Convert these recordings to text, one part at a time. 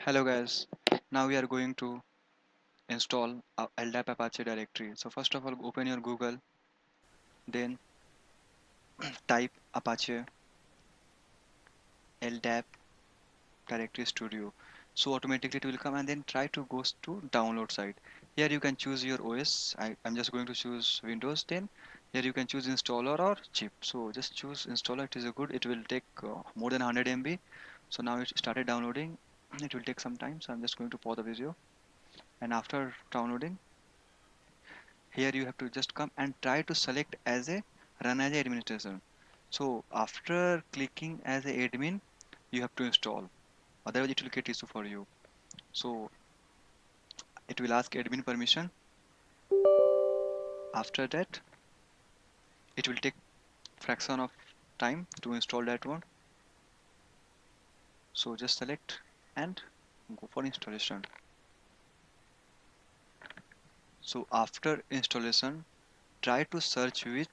Hello guys, now we are going to install a LDAP Apache directory. So first of all open your Google, then type Apache LDAP directory studio. So automatically it will come and then try to go to download site. Here you can choose your OS. I'm just going to choose Windows 10. Here you can choose installer or chip. So just choose installer. It is a good. It will take more than 100 MB. So now it started downloading. It will take some time. So I'm just going to pause the video. And after downloading, here you have to just come and try to select as a run as a administration. So after clicking as a admin, you have to install, otherwise it will get issue for you. So it will ask admin permission. After that it will take fraction of time to install that one. So just select and go for installation. So after installation, try to search with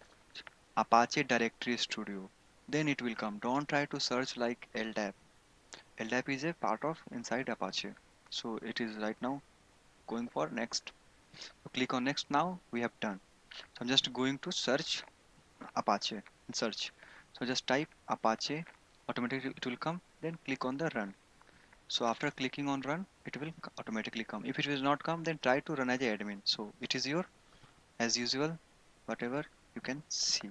Apache directory studio, then it will come. Don't try to search like LDAP. LDAP is a part of inside Apache. So it is right now going for next. So click on next. Now we have done. So I'm just going to search Apache and search. So just type Apache, automatically it will come. Then click on the run. So after clicking on run, it will automatically come. If it will not come, then try to run as a admin. So it is your as usual, whatever you can see.